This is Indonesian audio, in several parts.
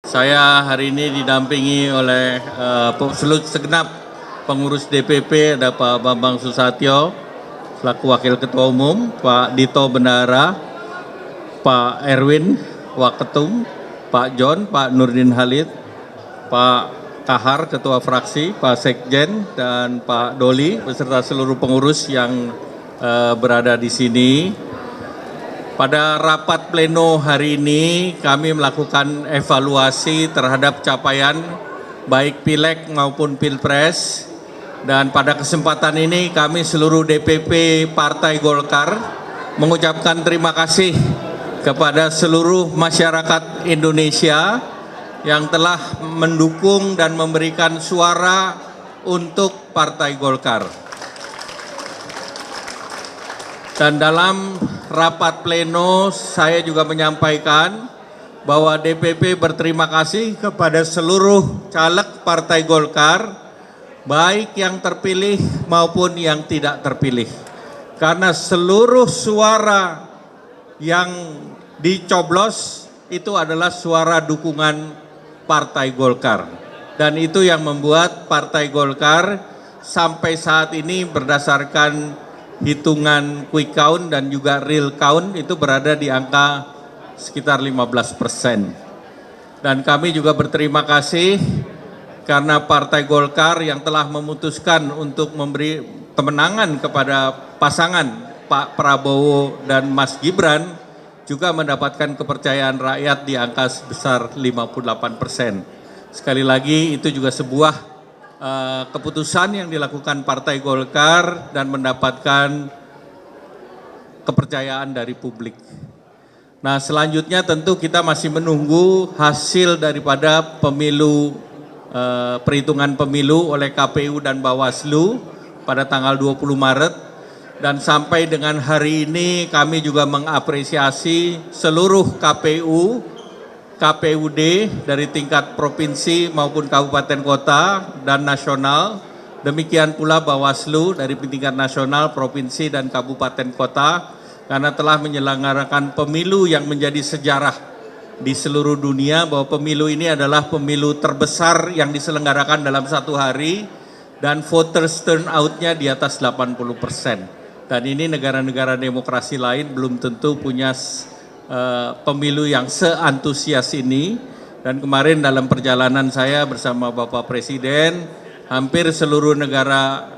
Saya hari ini didampingi oleh seluruh segenap pengurus DPP, ada Pak Bambang Susatyo selaku Wakil Ketua Umum, Pak Dito Bendahara, Pak Erwin Waketum, Pak John, Pak Nurdin Halid, Pak Kahar Ketua Fraksi, Pak Sekjen, dan Pak Doli beserta seluruh pengurus yang berada di sini. Pada rapat pleno hari ini kami melakukan evaluasi terhadap capaian baik Pileg maupun Pilpres, dan pada kesempatan ini kami seluruh DPP Partai Golkar mengucapkan terima kasih kepada seluruh masyarakat Indonesia yang telah mendukung dan memberikan suara untuk Partai Golkar. Dan dalam rapat pleno saya juga menyampaikan bahwa DPP berterima kasih kepada seluruh caleg Partai Golkar, baik yang terpilih maupun yang tidak terpilih. Karena seluruh suara yang dicoblos itu adalah suara dukungan Partai Golkar. Dan itu yang membuat Partai Golkar sampai saat ini berdasarkan hitungan quick count dan juga real count itu berada di angka sekitar 15%. Dan kami juga berterima kasih karena Partai Golkar yang telah memutuskan untuk memberi kemenangan kepada pasangan Pak Prabowo dan Mas Gibran juga mendapatkan kepercayaan rakyat di angka sebesar 58%. Sekali lagi itu juga sebuah keputusan yang dilakukan Partai Golkar dan mendapatkan kepercayaan dari publik. Nah, selanjutnya tentu kita masih menunggu hasil daripada pemilu, perhitungan pemilu oleh KPU dan Bawaslu pada tanggal 20 Maret. Dan sampai dengan hari ini kami juga mengapresiasi seluruh KPU, KPUD dari tingkat provinsi maupun kabupaten kota dan nasional. Demikian pula Bawaslu dari tingkat nasional, provinsi dan kabupaten kota karena telah menyelenggarakan pemilu yang menjadi sejarah di seluruh dunia, bahwa pemilu ini adalah pemilu terbesar yang diselenggarakan dalam satu hari dan voters turnout-nya di atas 80%. Dan ini negara-negara demokrasi lain belum tentu punya pemilu yang seantusias ini. Dan kemarin dalam perjalanan saya bersama Bapak Presiden, hampir seluruh negara,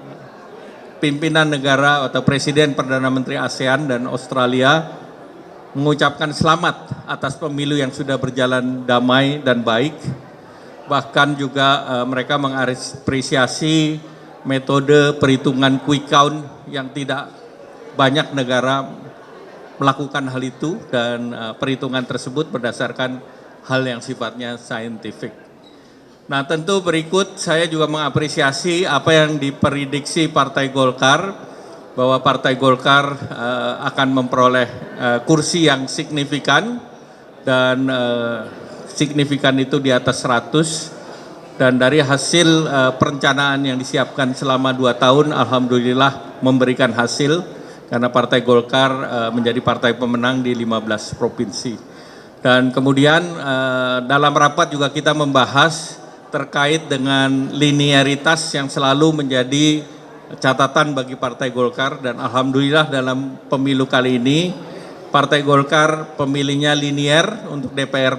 pimpinan negara atau Presiden Perdana Menteri ASEAN dan Australia mengucapkan selamat atas pemilu yang sudah berjalan damai dan baik. Bahkan juga mereka mengapresiasi metode perhitungan quick count yang tidak banyak negara melakukan hal itu, dan perhitungan tersebut berdasarkan hal yang sifatnya saintifik. Nah, tentu berikut saya juga mengapresiasi apa yang diprediksi Partai Golkar, bahwa Partai Golkar akan memperoleh kursi yang signifikan, dan signifikan itu di atas 100, dan dari hasil perencanaan yang disiapkan selama 2 tahun, alhamdulillah memberikan hasil. Karena Partai Golkar menjadi partai pemenang di 15 provinsi. Dan kemudian dalam rapat juga kita membahas terkait dengan linearitas yang selalu menjadi catatan bagi Partai Golkar. Dan alhamdulillah dalam pemilu kali ini Partai Golkar pemilihnya linear untuk DPR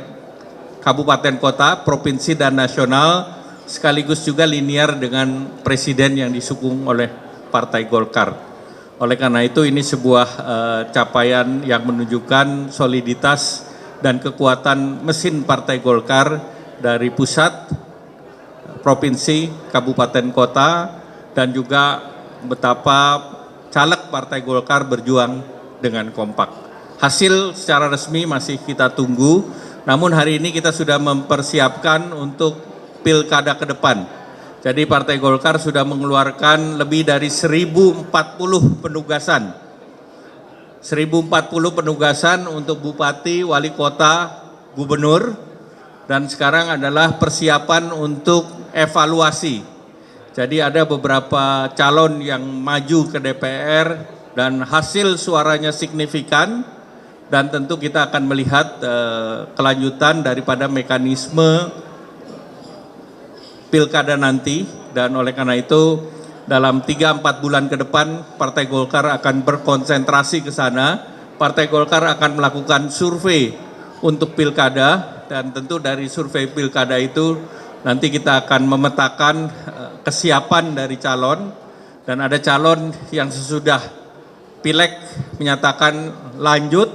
kabupaten kota, provinsi dan nasional, sekaligus juga linear dengan presiden yang disukung oleh Partai Golkar. Oleh karena itu ini sebuah capaian yang menunjukkan soliditas dan kekuatan mesin Partai Golkar dari pusat, provinsi, kabupaten kota, dan juga betapa caleg Partai Golkar berjuang dengan kompak. Hasil secara resmi masih kita tunggu, namun hari ini kita sudah mempersiapkan untuk pilkada ke depan. Jadi Partai Golkar sudah mengeluarkan lebih dari 1040 penugasan. 1040 penugasan untuk bupati, wali kota, gubernur, dan sekarang adalah persiapan untuk evaluasi. Jadi ada beberapa calon yang maju ke DPR dan hasil suaranya signifikan, dan tentu kita akan melihat kelanjutan daripada mekanisme pilkada nanti, dan oleh karena itu dalam 3-4 bulan ke depan Partai Golkar akan berkonsentrasi ke sana. Partai Golkar akan melakukan survei untuk pilkada, dan tentu dari survei pilkada itu nanti kita akan memetakan kesiapan dari calon, dan ada calon yang sesudah pileg menyatakan lanjut,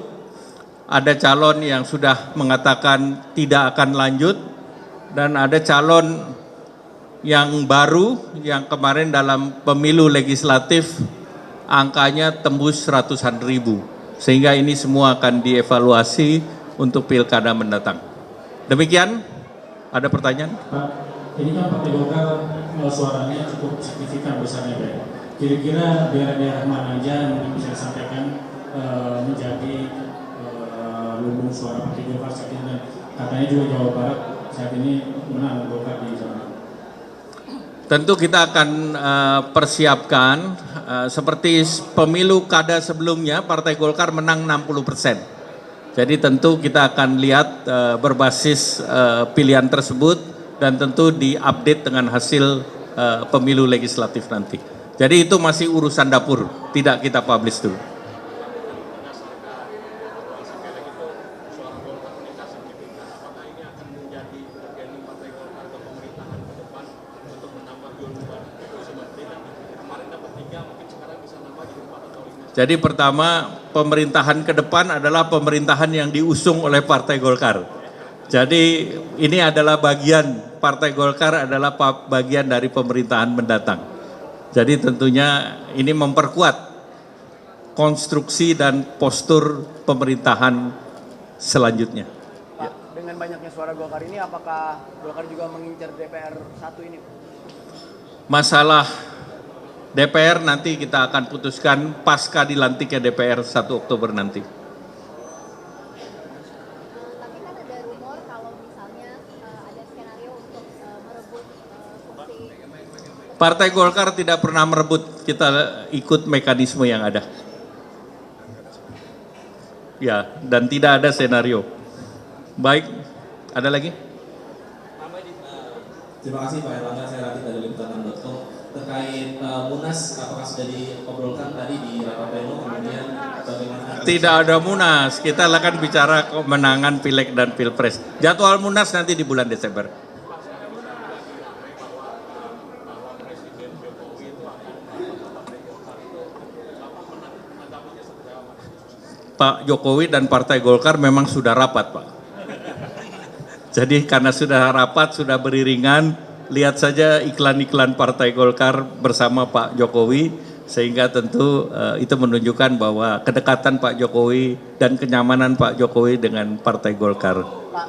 ada calon yang sudah mengatakan tidak akan lanjut, dan ada calon yang baru yang kemarin dalam pemilu legislatif angkanya tembus ratusan ribu. Sehingga ini semua akan dievaluasi untuk pilkada mendatang. Demikian, ada pertanyaan? Pak, ini kan Partai Golkar suaranya cukup signifikan besarnya, Pak. Kira-kira daerah-daerah mana aja yang bisa disampaikan menjadi lumbung suara Partai Golkar saat ini, dan katanya juga Jawa Barat saat ini menang Golkar di sana. Tentu kita akan persiapkan seperti pemilu kada sebelumnya, Partai Golkar menang 60%. Jadi tentu kita akan lihat berbasis pilihan tersebut, dan tentu diupdate dengan hasil pemilu legislatif nanti. Jadi itu masih urusan dapur, tidak kita publish dulu. Jadi pertama, pemerintahan ke depan adalah pemerintahan yang diusung oleh Partai Golkar. Jadi ini adalah bagian, Partai Golkar adalah bagian dari pemerintahan mendatang. Jadi tentunya ini memperkuat konstruksi dan postur pemerintahan selanjutnya. Pak, dengan banyaknya suara Golkar ini, apakah Golkar juga mengincar DPR 1 ini? Masalah DPR nanti kita akan putuskan pasca dilantiknya DPR 1 Oktober nanti. Tapi kan ada rumor kalau misalnya ada skenario untuk merebut kursi. Partai Golkar tidak pernah merebut, kita ikut mekanisme yang ada. Ya, dan tidak ada senario. Baik, ada lagi? Terima kasih Pak Erlangga, saya Radit dari liputan6.com. Terkait Munas, apakah sudah diobrolkan tadi di rapat pleno, kemudian bagaimana? Tidak ada Munas, kita akan bicara kemenangan Pileg dan Pilpres. Jadwal Munas nanti di bulan Desember. Pak Jokowi dan Partai Golkar memang sudah rapat, Pak. Jadi karena sudah rapat, sudah beriringan, lihat saja iklan-iklan Partai Golkar bersama Pak Jokowi, sehingga tentu itu menunjukkan bahwa kedekatan Pak Jokowi dan kenyamanan Pak Jokowi dengan Partai Golkar. Pak,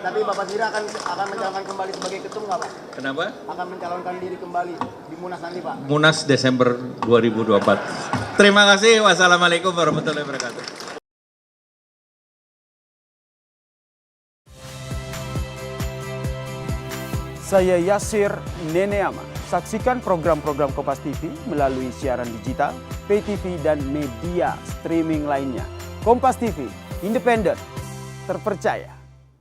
tapi Bapak sendiri akan mencalonkan kembali sebagai ketum nggak, Pak? Kenapa? Akan mencalonkan diri kembali di Munas nanti, Pak? Munas Desember 2024. Terima kasih. Wassalamualaikum warahmatullahi wabarakatuh. Saya Yasir Neneama. Saksikan program-program Kompas TV melalui siaran digital, pay TV, dan media streaming lainnya. Kompas TV, independen, terpercaya.